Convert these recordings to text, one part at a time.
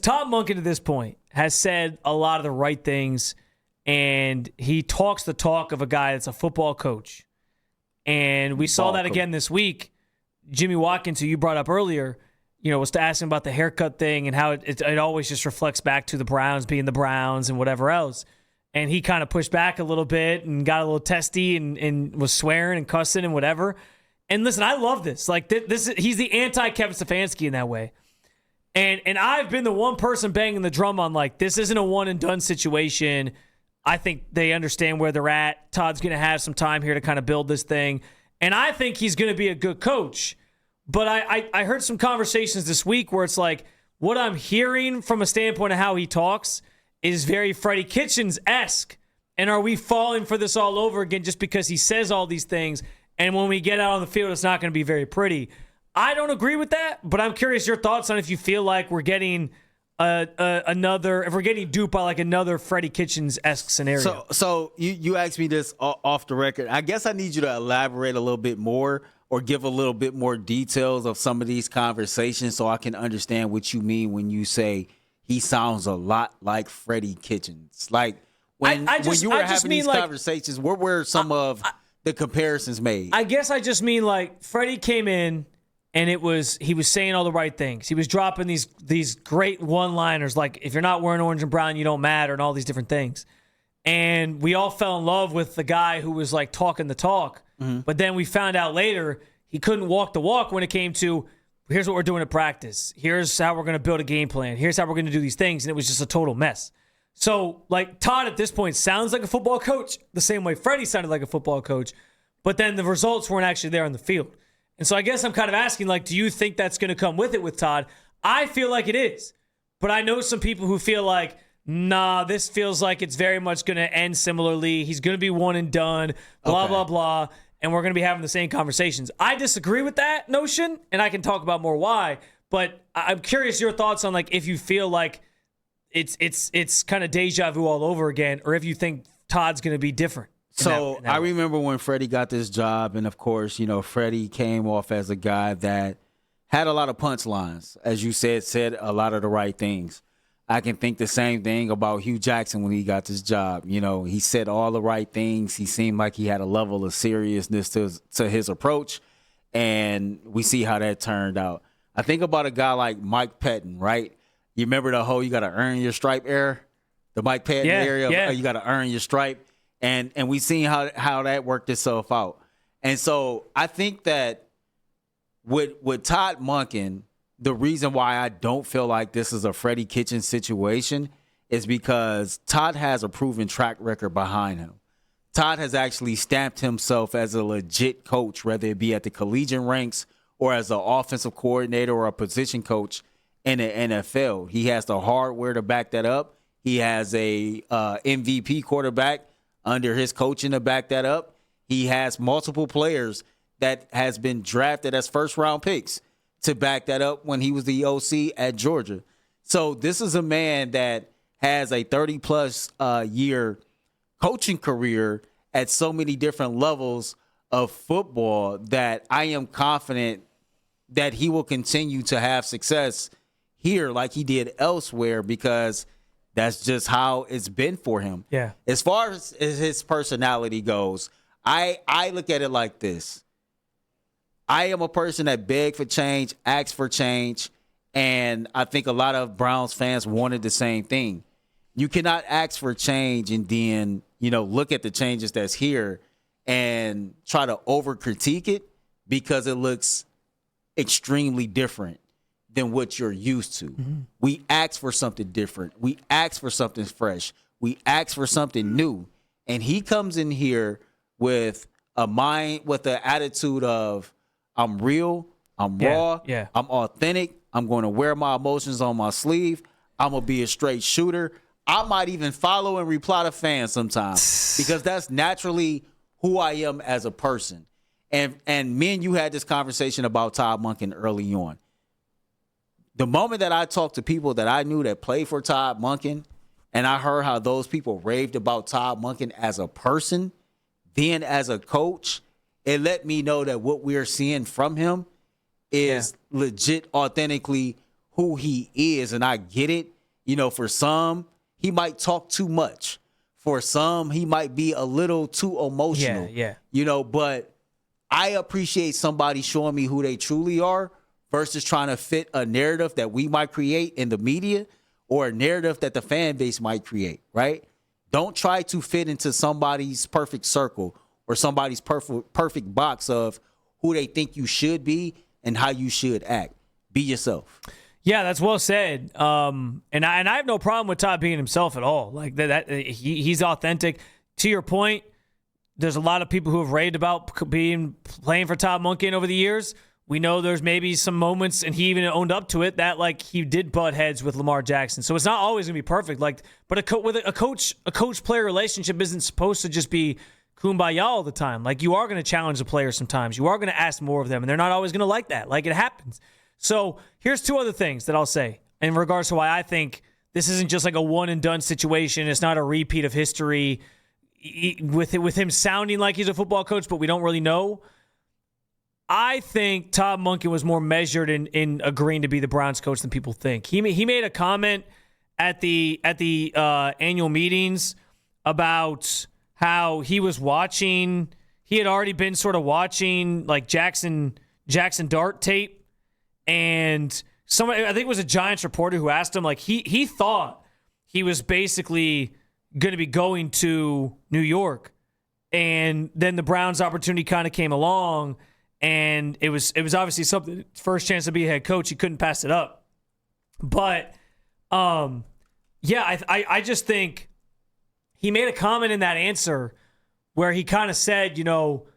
Todd Monken to this point has said a lot of the right things, and he talks the talk of a guy that's a football coach. And we saw that again this week. Jimmy Watkins, who you brought up earlier, was to ask him about the haircut thing and how it always just reflects back to the Browns being the Browns and whatever else. And he kind of pushed back a little bit and got a little testy and was swearing and cussing and whatever. And listen, I love this. Like he's the anti-Kevin Stefanski in that way. And I've been the one person banging the drum on like, this isn't a one and done situation. I think they understand where they're at. Todd's going to have some time here to kind of build this thing. And I think he's going to be a good coach. But I heard some conversations this week where it's like, what I'm hearing from a standpoint of how he talks is very Freddy Kitchens-esque. And are we falling for this all over again just because he says all these things? And when we get out on the field, it's not going to be very pretty. I don't agree with that, but I'm curious your thoughts on if you feel like we're getting if we're getting duped by like another Freddy Kitchens-esque scenario. So you asked me this off the record. I guess I need you to elaborate a little bit more or give a little bit more details of some of these conversations so I can understand what you mean when you say he sounds a lot like Freddy Kitchens. Like when you were having these conversations, what were some of the comparisons made? I guess I just mean like Freddy came in and he was saying all the right things. He was dropping these great one-liners like, if you're not wearing orange and brown, you don't matter, and all these different things. And we all fell in love with the guy who was like talking the talk. Mm-hmm. But then we found out later he couldn't walk the walk when it came to, here's what we're doing at practice. Here's how we're going to build a game plan. Here's how we're going to do these things. And it was just a total mess. So like Todd at this point sounds like a football coach the same way Freddie sounded like a football coach. But then the results weren't actually there on the field. And so I guess I'm kind of asking, like, do you think that's going to come with it with Todd? I feel like it is. But I know some people who feel like, nah, this feels like it's very much going to end similarly. He's going to be one and done, blah, blah, blah. And we're going to be having the same conversations. I disagree with that notion, and I can talk about more why. But I'm curious your thoughts on, like, if you feel like it's kind of deja vu all over again, or if you think Todd's going to be different. So I remember when Freddie got this job, and of course, Freddie came off as a guy that had a lot of punchlines, as you said a lot of the right things. I can think the same thing about Hugh Jackson when he got this job. He said all the right things. He seemed like he had a level of seriousness to his approach, and we see how that turned out. I think about a guy like Mike Pettin, right? You remember the whole you got to earn your stripe era? The Mike Pettin area? Yeah. You got to earn your stripe. And we've seen how that worked itself out. And so I think that with Todd Monken, the reason why I don't feel like this is a Freddy Kitchens situation is because Todd has a proven track record behind him. Todd has actually stamped himself as a legit coach, whether it be at the collegiate ranks or as an offensive coordinator or a position coach in the NFL. He has the hardware to back that up. He has a MVP quarterback under his coaching to back that up. He has multiple players that has been drafted as first-round picks to back that up when he was the OC at Georgia. So this is a man that has a 30-plus year coaching career at so many different levels of football that I am confident that he will continue to have success here like he did elsewhere because that's just how it's been for him. Yeah. As far as his personality goes, I look at it like this. I am a person that begged for change, asked for change, and I think a lot of Browns fans wanted the same thing. You cannot ask for change and then, look at the changes that's here and try to over-critique it because it looks extremely different than what you're used to. Mm-hmm. We ask for something different. We ask for something fresh. We ask for something new. And he comes in here with the attitude of, I'm real, I'm raw, I'm authentic, I'm going to wear my emotions on my sleeve, I'm going to be a straight shooter. I might even follow and reply to fans sometimes because that's naturally who I am as a person. And me and you had this conversation about Todd Monken early on. The moment that I talked to people that I knew that played for Todd Monken, and I heard how those people raved about Todd Monken as a person, then as a coach, it let me know that what we're seeing from him is legit, authentically who he is, and I get it. You know, for some, he might talk too much. For some, he might be a little too emotional. Yeah. You know, but I appreciate somebody showing me who they truly are versus trying to fit a narrative that we might create in the media or a narrative that the fan base might create, right? Don't try to fit into somebody's perfect circle or somebody's perfect box of who they think you should be and how you should act. Be yourself. Yeah, that's well said. And I have no problem with Todd being himself at all. Like he's authentic. To your point, there's a lot of people who have raved about playing for Todd Monken over the years. We know there's maybe some moments, and he even owned up to it, that like he did butt heads with Lamar Jackson. So it's not always gonna be perfect. Like, but with a coach-player relationship isn't supposed to just be kumbaya all the time. Like, you are gonna challenge the players sometimes. You are gonna ask more of them, and they're not always gonna like that. Like, it happens. So here's two other things that I'll say in regards to why I think this isn't just like a one and done situation. It's not a repeat of history with him sounding like he's a football coach, but we don't really know. I think Todd Monken was more measured in agreeing to be the Browns coach than people think. He made a comment at the annual meetings about how he was watching. He had already been sort of watching like Jackson Dart tape, and somebody, I think it was a Giants reporter who asked him, like he thought he was basically going to be going to New York, and then the Browns opportunity kind of came along. And it was obviously something, first chance to be a head coach. He couldn't pass it up. But, I just think he made a comment in that answer where he kind of said, you know,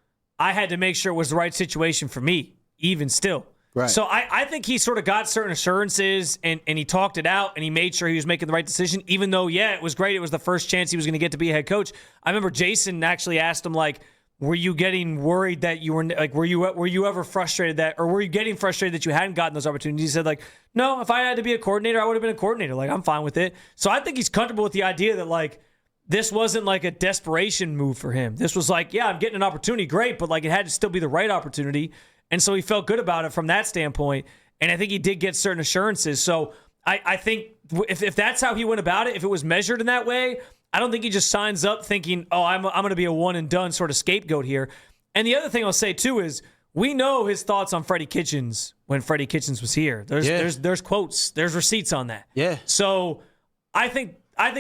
I had to make sure it was the right situation for me, even still. Right. So I think he sort of got certain assurances and he talked it out and he made sure he was making the right decision, even though, it was great. It was the first chance he was going to get to be a head coach. I remember Jason actually asked him, like, were you getting worried that you were like, were you ever frustrated that, or were you getting frustrated that you hadn't gotten those opportunities? He said, like, no, if I had to be a coordinator, I would have been a coordinator. Like, I'm fine with it. So I think he's comfortable with the idea that, like, this wasn't like a desperation move for him. This was like, yeah, I'm getting an opportunity, great, but like it had to still be the right opportunity. And so he felt good about it from that standpoint. And I think he did get certain assurances. So I think if that's how he went about it, if it was measured in that way, I don't think he just signs up thinking, oh, I'm going to be a one and done sort of scapegoat here. And the other thing I'll say too is we know his thoughts on Freddy Kitchens when Freddy Kitchens was here. There's quotes, there's receipts on that. Yeah. So I think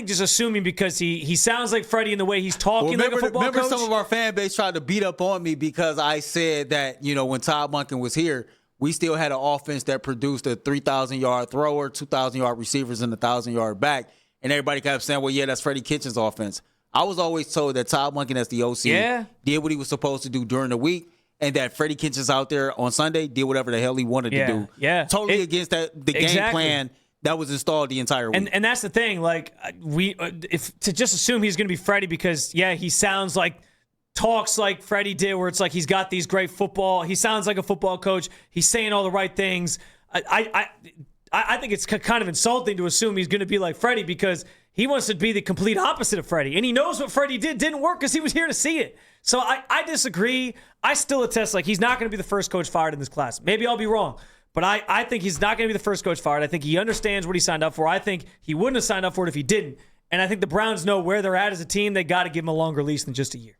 just assuming because he sounds like Freddy in the way he's talking like a football coach. Remember some of our fan base tried to beat up on me because I said that, you know, when Todd Monken was here, we still had an offense that produced a 3,000-yard thrower, 2,000-yard receivers, and a 1,000-yard back. And everybody kept saying, well, yeah, that's Freddy Kitchens' offense. I was always told that Todd Monken, as the OC, did what he was supposed to do during the week, and that Freddy Kitchens out there on Sunday did whatever the hell he wanted to do. Yeah. Totally against the game plan that was installed the entire week. And that's the thing. Like, if to just assume he's going to be Freddy because, he sounds like, talks like Freddy did, where it's like he's got these great football. He sounds like a football coach. He's saying all the right things. I think it's kind of insulting to assume he's going to be like Freddy because he wants to be the complete opposite of Freddy. And he knows what Freddy didn't work because he was here to see it. So I disagree. I still attest, like, he's not going to be the first coach fired in this class. Maybe I'll be wrong. But I think he's not going to be the first coach fired. I think he understands what he signed up for. I think he wouldn't have signed up for it if he didn't. And I think the Browns know where they're at as a team. They got to give him a longer leash than just a year.